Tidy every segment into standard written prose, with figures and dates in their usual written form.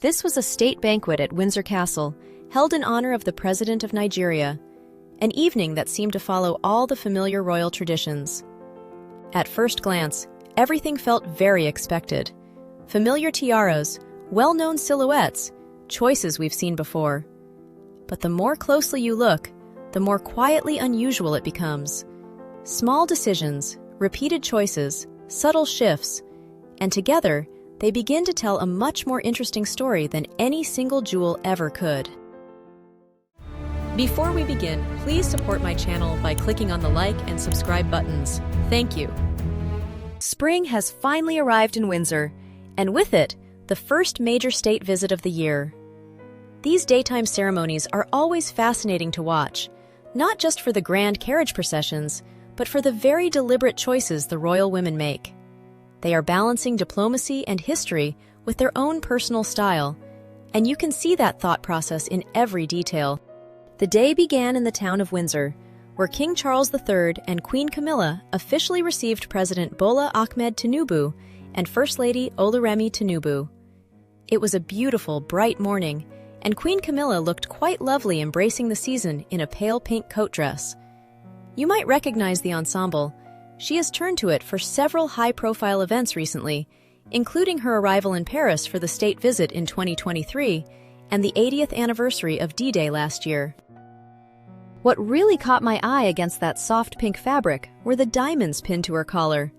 This was a state banquet at Windsor Castle, held in honor of the President of Nigeria, an evening that seemed to follow all the familiar royal traditions. At first glance, everything felt very expected. Familiar tiaras, well-known silhouettes, choices we've seen before. But the more closely you look, the more quietly unusual it becomes. Small decisions, repeated choices, subtle shifts, and together, they begin to tell a much more interesting story than any single jewel ever could. Before we begin, please support my channel by clicking on the like and subscribe buttons. Thank you. Spring has finally arrived in Windsor, and with it, the first major state visit of the year. These daytime ceremonies are always fascinating to watch, not just for the grand carriage processions, but for the very deliberate choices the royal women make. They are balancing diplomacy and history with their own personal style, and you can see that thought process in every detail. The day began in the town of Windsor, where King Charles III and Queen Camilla officially received President Bola Ahmed Tinubu and First Lady Oluremi Tinubu. It was a beautiful, bright morning, and Queen Camilla looked quite lovely embracing the season in a pale pink coat dress. You might recognize the ensemble. She has turned to it for several high-profile events recently, including her arrival in Paris for the state visit in 2023 and the 80th anniversary of D-Day last year. What really caught my eye against that soft pink fabric were the diamonds pinned to her collar.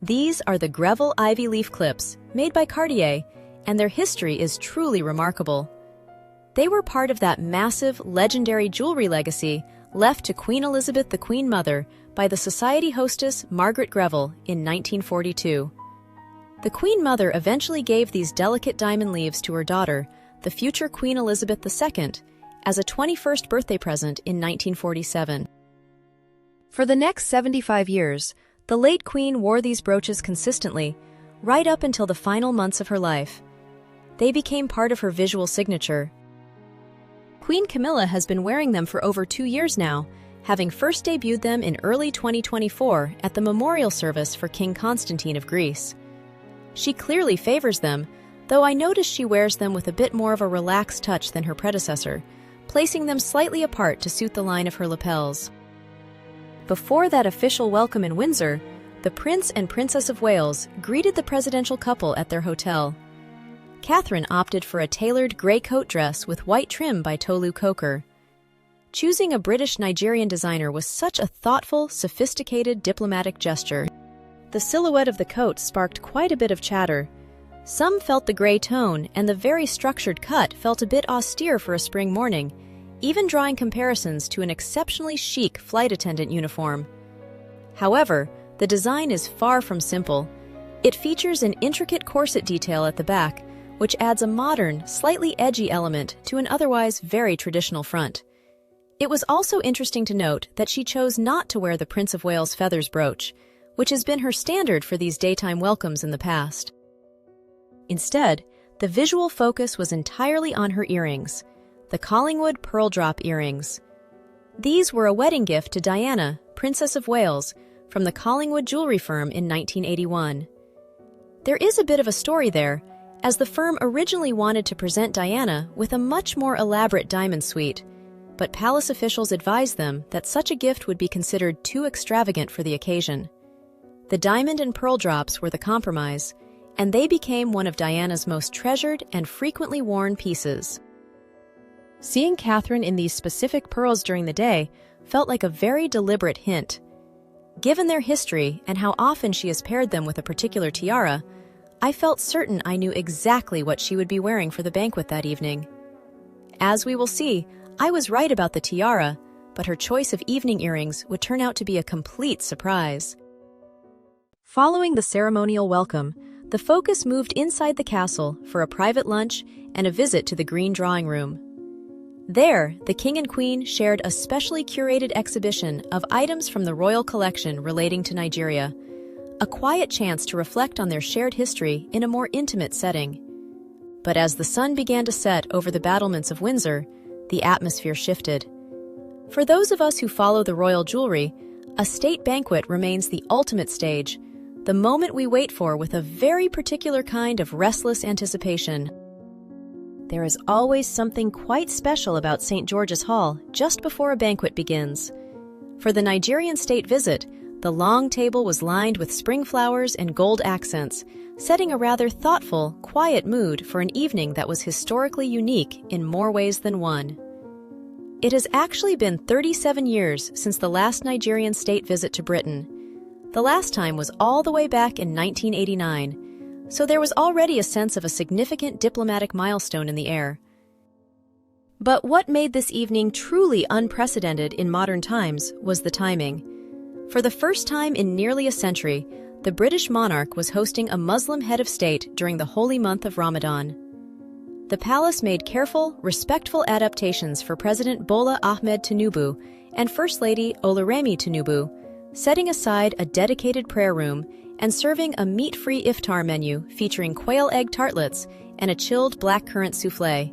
These are the Greville Ivy Leaf clips, made by Cartier, and their history is truly remarkable. They were part of that massive, legendary jewelry legacy left to Queen Elizabeth the Queen Mother by the society hostess Margaret Greville in 1942. The Queen Mother eventually gave these delicate diamond leaves to her daughter, the future Queen Elizabeth II, as a 21st birthday present in 1947. For the next 75 years, the late Queen wore these brooches consistently, right up until the final months of her life. They became part of her visual signature. Queen Camilla has been wearing them for over 2 years now, having first debuted them in early 2024 at the memorial service for King Constantine of Greece. She clearly favors them, though I notice she wears them with a bit more of a relaxed touch than her predecessor, placing them slightly apart to suit the line of her lapels. Before that official welcome in Windsor, the Prince and Princess of Wales greeted the presidential couple at their hotel. Catherine opted for a tailored grey coat dress with white trim by Tolu Coker. Choosing a British-Nigerian designer was such a thoughtful, sophisticated diplomatic gesture. The silhouette of the coat sparked quite a bit of chatter. Some felt the grey tone, and the very structured cut felt a bit austere for a spring morning, even drawing comparisons to an exceptionally chic flight attendant uniform. However, the design is far from simple. It features an intricate corset detail at the back, which adds a modern, slightly edgy element to an otherwise very traditional front. It was also interesting to note that she chose not to wear the Prince of Wales feathers brooch, which has been her standard for these daytime welcomes in the past. Instead, the visual focus was entirely on her earrings, the Collingwood pearl drop earrings. These were a wedding gift to Diana, Princess of Wales, from the Collingwood jewelry firm in 1981. There is a bit of a story there, as the firm originally wanted to present Diana with a much more elaborate diamond suite, but palace officials advised them that such a gift would be considered too extravagant for the occasion. The diamond and pearl drops were the compromise, and they became one of Diana's most treasured and frequently worn pieces. Seeing Catherine in these specific pearls during the day felt like a very deliberate hint. Given their history and how often she has paired them with a particular tiara, I felt certain I knew exactly what she would be wearing for the banquet that evening. As we will see, I was right about the tiara, but her choice of evening earrings would turn out to be a complete surprise. Following the ceremonial welcome, the focus moved inside the castle for a private lunch and a visit to the Green Drawing Room. There, the King and Queen shared a specially curated exhibition of items from the royal collection relating to Nigeria, a quiet chance to reflect on their shared history in a more intimate setting. But as the sun began to set over the battlements of Windsor, the atmosphere shifted. For those of us who follow the royal jewelry, a state banquet remains the ultimate stage, the moment we wait for with a very particular kind of restless anticipation. There is always something quite special about St. George's Hall just before a banquet begins. For the Nigerian state visit, the long table was lined with spring flowers and gold accents, setting a rather thoughtful, quiet mood for an evening that was historically unique in more ways than one. It has actually been 37 years since the last Nigerian state visit to Britain. The last time was all the way back in 1989, so there was already a sense of a significant diplomatic milestone in the air. But what made this evening truly unprecedented in modern times was the timing. For the first time in nearly a century, the British monarch was hosting a Muslim head of state during the holy month of Ramadan. The palace made careful, respectful adaptations for President Bola Ahmed Tinubu and First Lady Oluremi Tinubu, setting aside a dedicated prayer room and serving a meat-free iftar menu featuring quail egg tartlets and a chilled blackcurrant soufflé.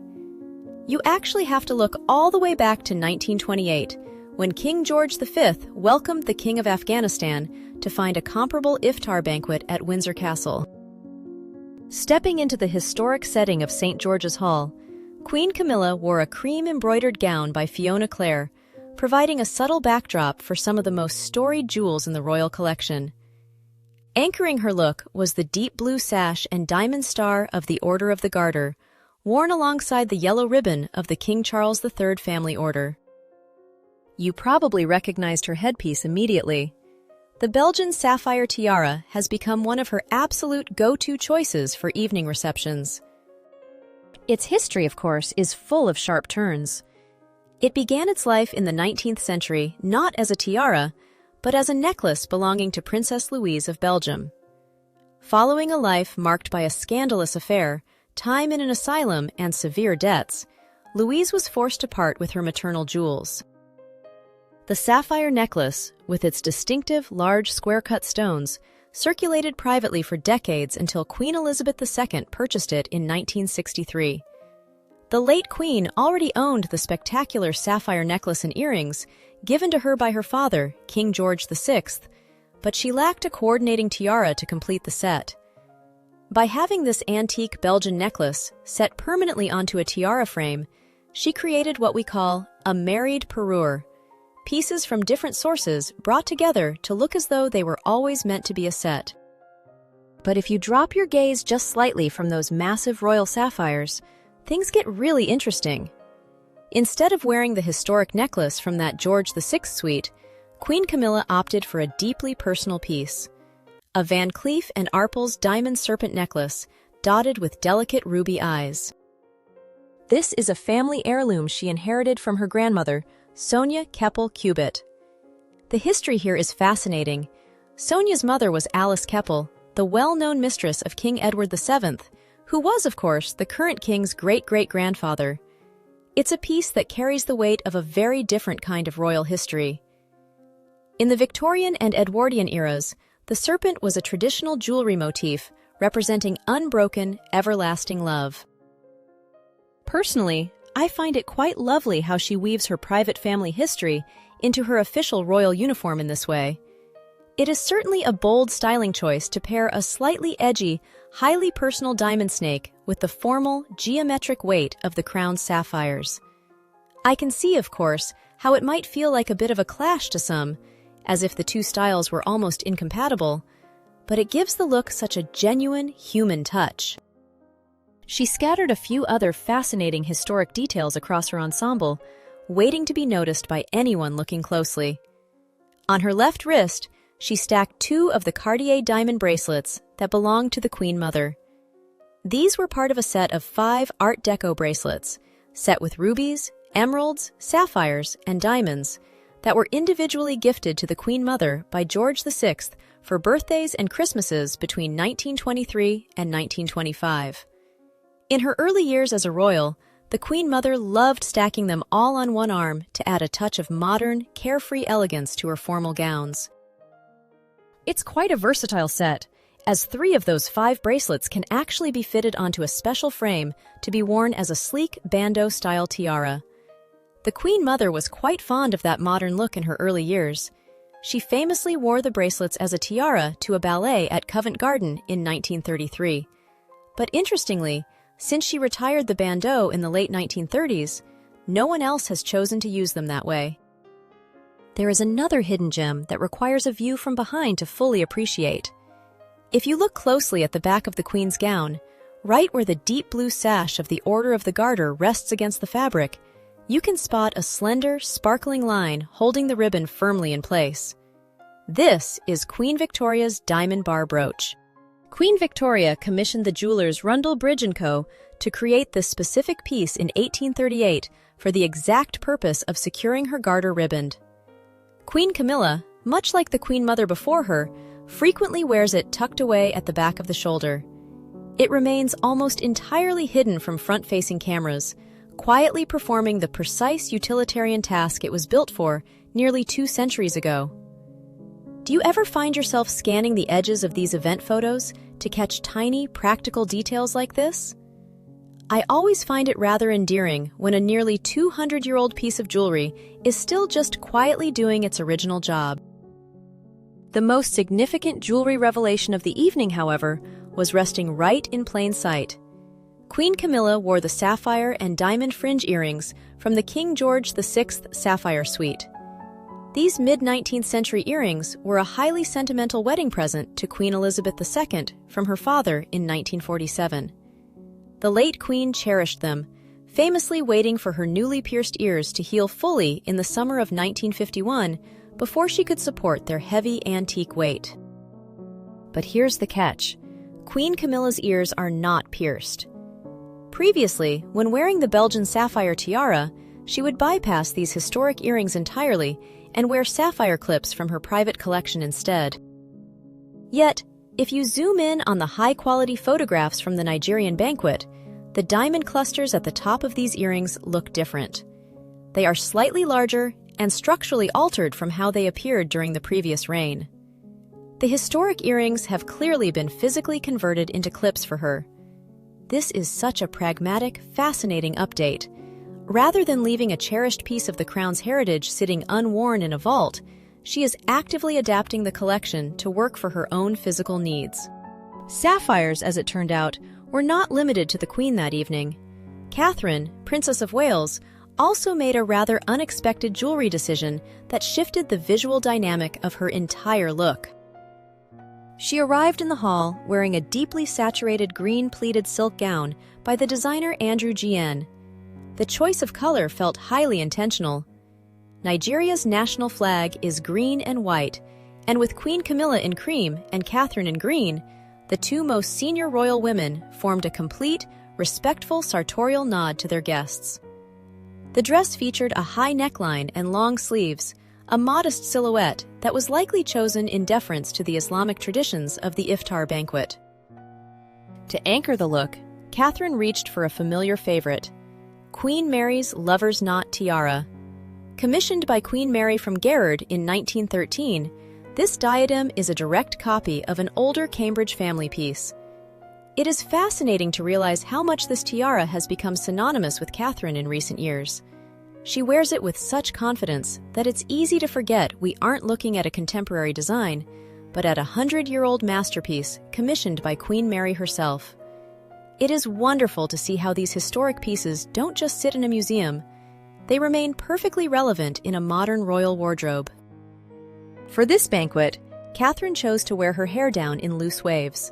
You actually have to look all the way back to 1928, when King George V welcomed the King of Afghanistan to find a comparable iftar banquet at Windsor Castle. Stepping into the historic setting of St. George's Hall, Queen Camilla wore a cream-embroidered gown by Fiona Clare, providing a subtle backdrop for some of the most storied jewels in the royal collection. Anchoring her look was the deep blue sash and diamond star of the Order of the Garter, worn alongside the yellow ribbon of the King Charles III family order. You probably recognized her headpiece immediately. The Belgian sapphire tiara has become one of her absolute go-to choices for evening receptions. Its history, of course, is full of sharp turns. It began its life in the 19th century not as a tiara, but as a necklace belonging to Princess Louise of Belgium. Following a life marked by a scandalous affair, time in an asylum, and severe debts, Louise was forced to part with her maternal jewels. The sapphire necklace, with its distinctive large square-cut stones, circulated privately for decades until Queen Elizabeth II purchased it in 1963. The late Queen already owned the spectacular sapphire necklace and earrings given to her by her father, King George VI, but she lacked a coordinating tiara to complete the set. By having this antique Belgian necklace set permanently onto a tiara frame, she created what we call a married parure, pieces from different sources brought together to look as though they were always meant to be a set. But if you drop your gaze just slightly from those massive royal sapphires, things get really interesting. Instead of wearing the historic necklace from that George VI suite, Queen Camilla opted for a deeply personal piece, a Van Cleef & Arpels diamond serpent necklace dotted with delicate ruby eyes. This is a family heirloom she inherited from her grandmother, Sonia Keppel-Cubitt. The history here is fascinating. Sonia's mother was Alice Keppel, the well-known mistress of King Edward VII, who was, of course, the current king's great-great-grandfather. It's a piece that carries the weight of a very different kind of royal history. In the Victorian and Edwardian eras, the serpent was a traditional jewelry motif representing unbroken, everlasting love. Personally, I find it quite lovely how she weaves her private family history into her official royal uniform in this way. It is certainly a bold styling choice to pair a slightly edgy, highly personal diamond snake with the formal, geometric weight of the crown's sapphires. I can see, of course, how it might feel like a bit of a clash to some, as if the two styles were almost incompatible, but it gives the look such a genuine, human touch. She scattered a few other fascinating historic details across her ensemble, waiting to be noticed by anyone looking closely. On her left wrist, she stacked two of the Cartier diamond bracelets that belonged to the Queen Mother. These were part of a set of 5 Art Deco bracelets, set with rubies, emeralds, sapphires, and diamonds, that were individually gifted to the Queen Mother by George VI for birthdays and Christmases between 1923 and 1925. In her early years as a royal, the Queen Mother loved stacking them all on one arm to add a touch of modern, carefree elegance to her formal gowns. It's quite a versatile set, as 3 of those 5 bracelets can actually be fitted onto a special frame to be worn as a sleek bandeau-style tiara. The Queen Mother was quite fond of that modern look in her early years. She famously wore the bracelets as a tiara to a ballet at Covent Garden in 1933. But interestingly, Since she retired the bandeau in the late 1930s, no one else has chosen to use them that way. There is another hidden gem that requires a view from behind to fully appreciate. If you look closely at the back of the Queen's gown, right where the deep blue sash of the Order of the Garter rests against the fabric, you can spot a slender, sparkling line holding the ribbon firmly in place. This is Queen Victoria's diamond bar brooch. Queen Victoria commissioned the jewelers Rundell Bridge & Co. to create this specific piece in 1838 for the exact purpose of securing her garter ribband. Queen Camilla, much like the Queen Mother before her, frequently wears it tucked away at the back of the shoulder. It remains almost entirely hidden from front-facing cameras, quietly performing the precise utilitarian task it was built for nearly 2 centuries ago. Do you ever find yourself scanning the edges of these event photos to catch tiny, practical details like this? I always find it rather endearing when a nearly 200-year-old piece of jewelry is still just quietly doing its original job. The most significant jewelry revelation of the evening, however, was resting right in plain sight. Queen Camilla wore the sapphire and diamond fringe earrings from the King George VI Sapphire Suite. These mid-19th century earrings were a highly sentimental wedding present to Queen Elizabeth II from her father in 1947. The late Queen cherished them, famously waiting for her newly pierced ears to heal fully in the summer of 1951 before she could support their heavy antique weight. But here's the catch. Queen Camilla's ears are not pierced. Previously, when wearing the Belgian sapphire tiara, she would bypass these historic earrings entirely and wear sapphire clips from her private collection instead. Yet, if you zoom in on the high-quality photographs from the Nigerian banquet, the diamond clusters at the top of these earrings look different. They are slightly larger and structurally altered from how they appeared during the previous reign. The historic earrings have clearly been physically converted into clips for her. This is such a pragmatic, fascinating update. Rather than leaving a cherished piece of the crown's heritage sitting unworn in a vault, she is actively adapting the collection to work for her own physical needs. Sapphires, as it turned out, were not limited to the Queen that evening. Catherine, Princess of Wales, also made a rather unexpected jewelry decision that shifted the visual dynamic of her entire look. She arrived in the hall wearing a deeply saturated green pleated silk gown by the designer Andrew G.N. The choice of color felt highly intentional. Nigeria's national flag is green and white, and with Queen Camilla in cream and Catherine in green, the two most senior royal women formed a complete, respectful sartorial nod to their guests. The dress featured a high neckline and long sleeves, a modest silhouette that was likely chosen in deference to the Islamic traditions of the iftar banquet. To anchor the look, Catherine reached for a familiar favorite, Queen Mary's Lover's Knot tiara. Commissioned by Queen Mary from Gerard in 1913, this diadem is a direct copy of an older Cambridge family piece. It is fascinating to realize how much this tiara has become synonymous with Catherine in recent years. She wears it with such confidence that it's easy to forget we aren't looking at a contemporary design, but at a 100-year-old masterpiece commissioned by Queen Mary herself. It is wonderful to see how these historic pieces don't just sit in a museum. They remain perfectly relevant in a modern royal wardrobe. For this banquet, Catherine chose to wear her hair down in loose waves.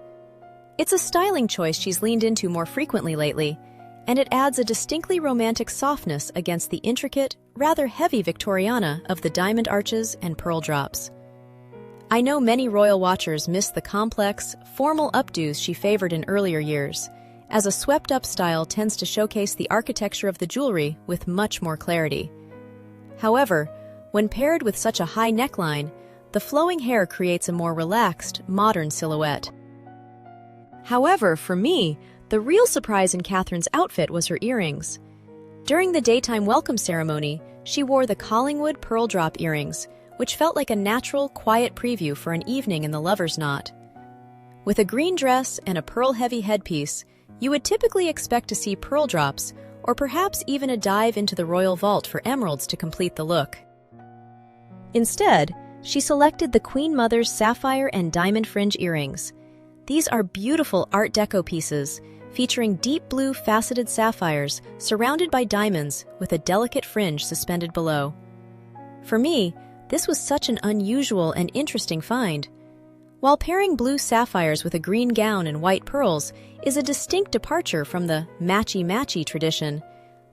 It's a styling choice she's leaned into more frequently lately, and it adds a distinctly romantic softness against the intricate, rather heavy Victoriana of the diamond arches and pearl drops. I know many royal watchers miss the complex, formal updos she favored in earlier years, as a swept-up style tends to showcase the architecture of the jewelry with much more clarity. However, when paired with such a high neckline, the flowing hair creates a more relaxed, modern silhouette. However, for me, the real surprise in Catherine's outfit was her earrings. During the daytime welcome ceremony, she wore the Collingwood pearl drop earrings, which felt like a natural, quiet preview for an evening in the lover's knot. With a green dress and a pearl-heavy headpiece, you would typically expect to see pearl drops, or perhaps even a dive into the royal vault for emeralds to complete the look. Instead, she selected the Queen Mother's sapphire and diamond fringe earrings. These are beautiful Art Deco pieces, featuring deep blue faceted sapphires surrounded by diamonds with a delicate fringe suspended below. For me, this was such an unusual and interesting find. While pairing blue sapphires with a green gown and white pearls is a distinct departure from the matchy-matchy tradition,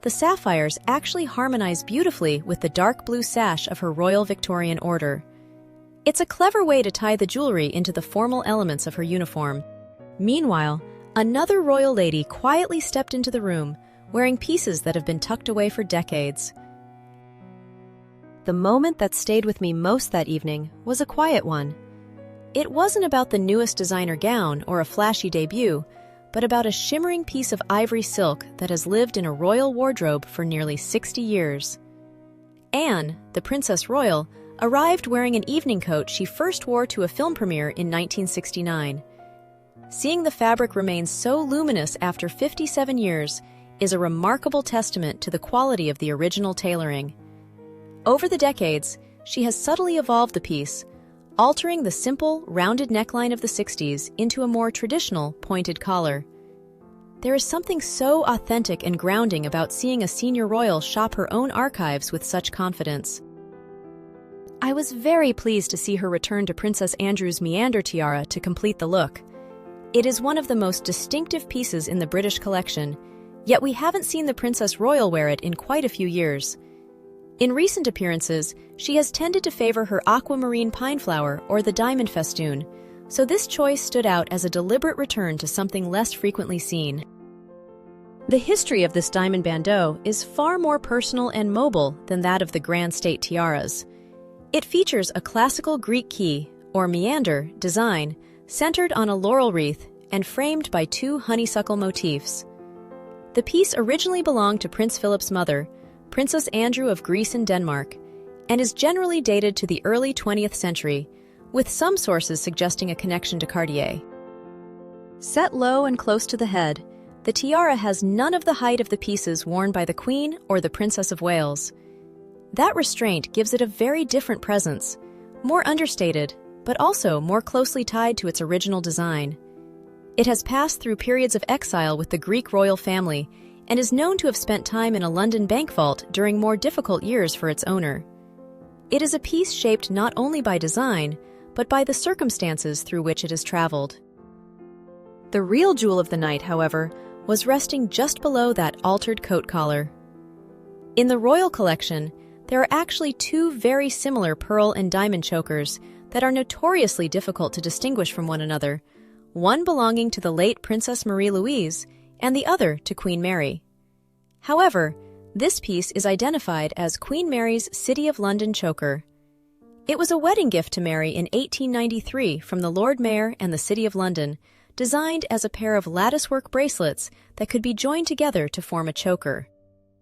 the sapphires actually harmonize beautifully with the dark blue sash of her Royal Victorian order. It's a clever way to tie the jewelry into the formal elements of her uniform. Meanwhile, another royal lady quietly stepped into the room, wearing pieces that have been tucked away for decades. The moment that stayed with me most that evening was a quiet one. It wasn't about the newest designer gown or a flashy debut, but about a shimmering piece of ivory silk that has lived in a royal wardrobe for nearly 60 years. Anne, the Princess Royal, arrived wearing an evening coat she first wore to a film premiere in 1969. Seeing the fabric remain so luminous after 57 years is a remarkable testament to the quality of the original tailoring. Over the decades, she has subtly evolved the piece, altering the simple, rounded neckline of the 60s into a more traditional, pointed collar. There is something so authentic and grounding about seeing a senior royal shop her own archives with such confidence. I was very pleased to see her return to Princess Andrew's meander tiara to complete the look. It is one of the most distinctive pieces in the British collection, yet we haven't seen the Princess Royal wear it in quite a few years. In recent appearances, she has tended to favor her aquamarine pine flower or the diamond festoon, so this choice stood out as a deliberate return to something less frequently seen. The history of this diamond bandeau is far more personal and mobile than that of the grand state tiaras. It features a classical Greek key, or meander, design, centered on a laurel wreath and framed by two honeysuckle motifs. The piece originally belonged to Prince Philip's mother, Princess Andrew of Greece and Denmark, and is generally dated to the early 20th century, with some sources suggesting a connection to Cartier. Set low and close to the head, the tiara has none of the height of the pieces worn by the Queen or the Princess of Wales. That restraint gives it a very different presence, more understated, but also more closely tied to its original design. It has passed through periods of exile with the Greek royal family and is known to have spent time in a London bank vault during more difficult years for its owner. It is a piece shaped not only by design, but by the circumstances through which it has traveled. The real jewel of the night, however, was resting just below that altered coat collar. In the royal collection, there are actually two very similar pearl and diamond chokers that are notoriously difficult to distinguish from one another, one belonging to the late Princess Marie-Louise and the other to Queen Mary. However, this piece is identified as Queen Mary's City of London choker. It was a wedding gift to Mary in 1893 from the Lord Mayor and the City of London, designed as a pair of latticework bracelets that could be joined together to form a choker.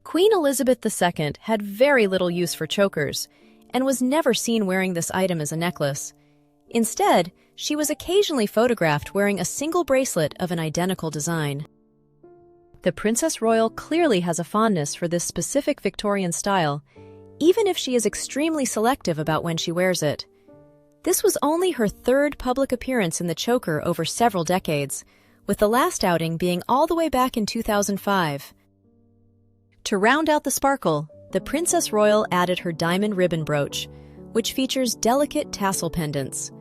Queen Elizabeth II had very little use for chokers and was never seen wearing this item as a necklace. Instead, she was occasionally photographed wearing a single bracelet of an identical design. The Princess Royal clearly has a fondness for this specific Victorian style, even if she is extremely selective about when she wears it. This was only her third public appearance in the choker over several decades, with the last outing being all the way back in 2005. To round out the sparkle, the Princess Royal added her diamond ribbon brooch, which features delicate tassel pendants.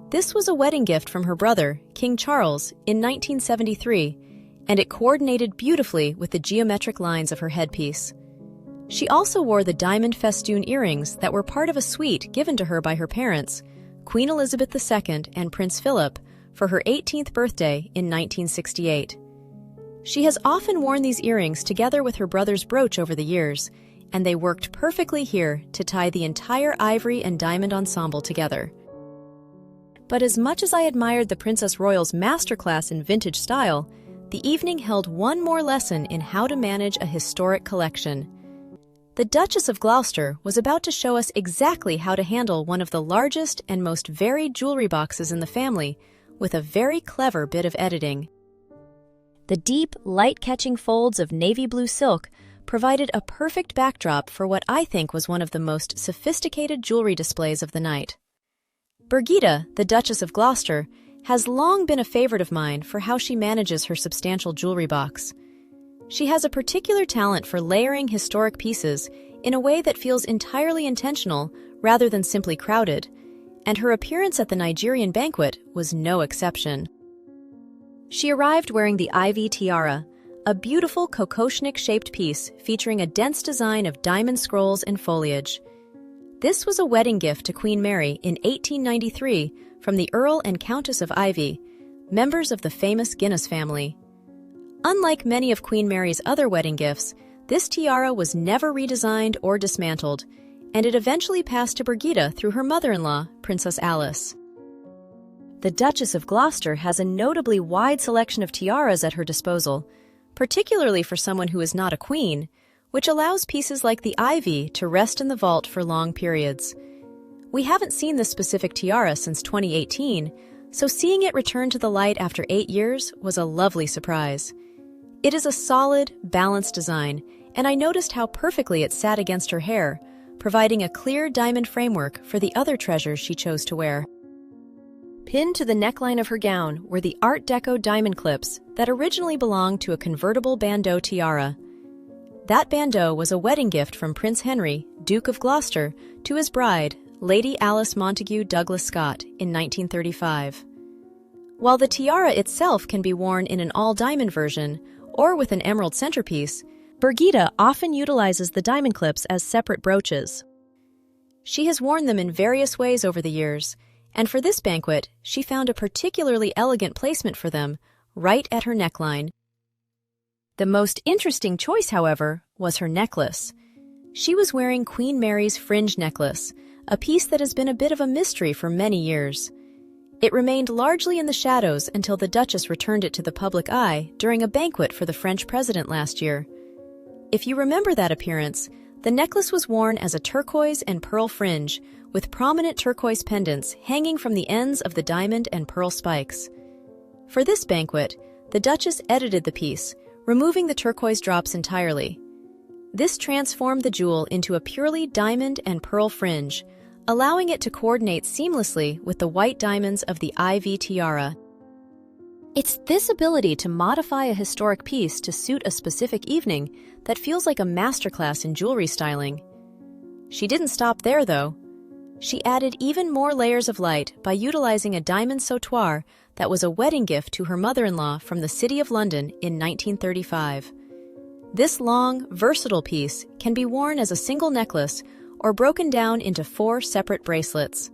This was a wedding gift from her brother, King Charles, in 1973, and it coordinated beautifully with the geometric lines of her headpiece. She also wore the diamond festoon earrings that were part of a suite given to her by her parents, Queen Elizabeth II and Prince Philip, for her 18th birthday in 1968. She has often worn these earrings together with her brother's brooch over the years, and they worked perfectly here to tie the entire ivory and diamond ensemble together. But as much as I admired the Princess Royal's masterclass in vintage style, the evening held one more lesson in how to manage a historic collection. The Duchess of Gloucester was about to show us exactly how to handle one of the largest and most varied jewelry boxes in the family with a very clever bit of editing. The deep, light-catching folds of navy blue silk provided a perfect backdrop for what I think was one of the most sophisticated jewelry displays of the night. Birgitta, the Duchess of Gloucester, has long been a favorite of mine for how she manages her substantial jewelry box. She has a particular talent for layering historic pieces in a way that feels entirely intentional rather than simply crowded, and her appearance at the Nigerian banquet was no exception. She arrived wearing the ivy tiara, a beautiful kokoshnik-shaped piece featuring a dense design of diamond scrolls and foliage. This was a wedding gift to Queen Mary in 1893 from the Earl and Countess of Ivy, members of the famous Guinness family. Unlike many of Queen Mary's other wedding gifts, this tiara was never redesigned or dismantled, and it eventually passed to Birgitta through her mother-in-law, Princess Alice. The Duchess of Gloucester has a notably wide selection of tiaras at her disposal, particularly for someone who is not a queen, which allows pieces like the ivy to rest in the vault for long periods. We haven't seen this specific tiara since 2018, so seeing it return to the light after 8 years was a lovely surprise. It is a solid, balanced design, and I noticed how perfectly it sat against her hair, providing a clear diamond framework for the other treasures she chose to wear. Pinned to the neckline of her gown were the Art Deco diamond clips that originally belonged to a convertible bandeau tiara. That bandeau was a wedding gift from Prince Henry, Duke of Gloucester, to his bride, Lady Alice Montague Douglas Scott, in 1935. While the tiara itself can be worn in an all-diamond version or with an emerald centerpiece, Birgitta often utilizes the diamond clips as separate brooches. She has worn them in various ways over the years, and for this banquet, she found a particularly elegant placement for them, right at her neckline. The most interesting choice, however, was her necklace. She was wearing Queen Mary's fringe necklace, a piece that has been a bit of a mystery for many years. It remained largely in the shadows until the Duchess returned it to the public eye during a banquet for the French president last year. If you remember that appearance, the necklace was worn as a turquoise and pearl fringe, with prominent turquoise pendants hanging from the ends of the diamond and pearl spikes. For this banquet, the Duchess edited the piece, removing the turquoise drops entirely. This transformed the jewel into a purely diamond and pearl fringe, allowing it to coordinate seamlessly with the white diamonds of the ivy tiara. It's this ability to modify a historic piece to suit a specific evening that feels like a masterclass in jewelry styling. She didn't stop there, though. She added even more layers of light by utilizing a diamond sautoir that was a wedding gift to her mother-in-law from the City of London in 1935. This long, versatile piece can be worn as a single necklace or broken down into 4 separate bracelets.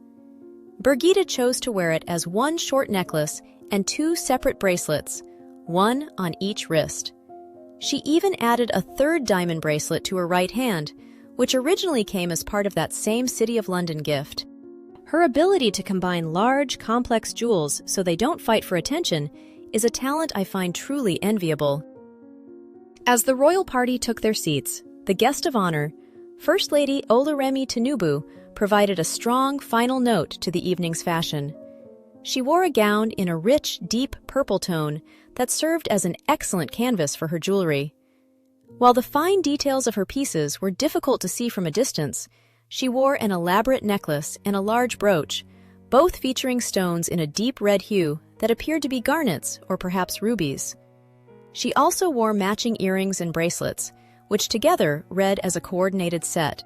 Birgitta chose to wear it as one short necklace and 2 separate bracelets, one on each wrist. She even added a 3rd diamond bracelet to her right hand, which originally came as part of that same City of London gift. Her ability to combine large, complex jewels so they don't fight for attention is a talent I find truly enviable. As the royal party took their seats, the guest of honor, First Lady Oluremi Tinubu, provided a strong final note to the evening's fashion. She wore a gown in a rich, deep purple tone that served as an excellent canvas for her jewelry. While the fine details of her pieces were difficult to see from a distance, she wore an elaborate necklace and a large brooch, both featuring stones in a deep red hue that appeared to be garnets or perhaps rubies. She also wore matching earrings and bracelets, which together read as a coordinated set.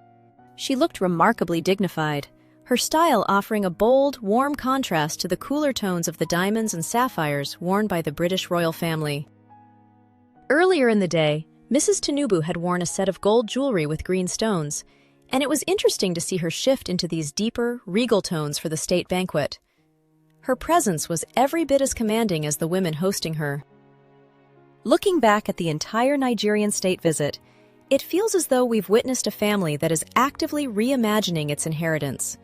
She looked remarkably dignified, her style offering a bold, warm contrast to the cooler tones of the diamonds and sapphires worn by the British royal family. Earlier in the day, Mrs. Tinubu had worn a set of gold jewelry with green stones, and it was interesting to see her shift into these deeper, regal tones for the state banquet. Her presence was every bit as commanding as the women hosting her. Looking back at the entire Nigerian state visit, it feels as though we've witnessed a family that is actively reimagining its inheritance.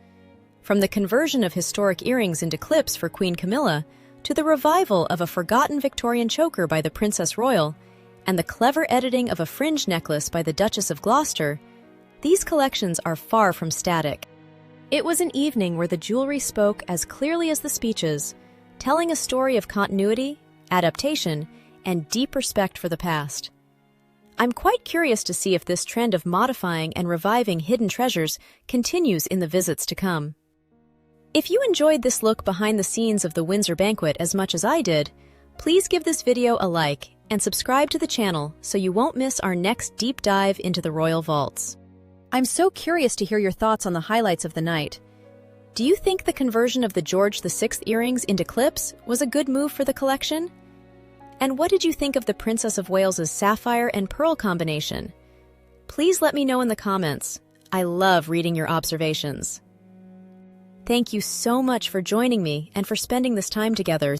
From the conversion of historic earrings into clips for Queen Camilla, to the revival of a forgotten Victorian choker by the Princess Royal, and the clever editing of a fringe necklace by the Duchess of Gloucester, these collections are far from static. It was an evening where the jewelry spoke as clearly as the speeches, telling a story of continuity, adaptation, and deep respect for the past. I'm quite curious to see if this trend of modifying and reviving hidden treasures continues in the visits to come. If you enjoyed this look behind the scenes of the Windsor banquet as much as I did, please give this video a like and subscribe to the channel so you won't miss our next deep dive into the royal vaults. I'm so curious to hear your thoughts on the highlights of the night. Do you think the conversion of the George VI earrings into clips was a good move for the collection? And what did you think of the Princess of Wales's sapphire and pearl combination? Please let me know in the comments. I love reading your observations. Thank you so much for joining me and for spending this time together.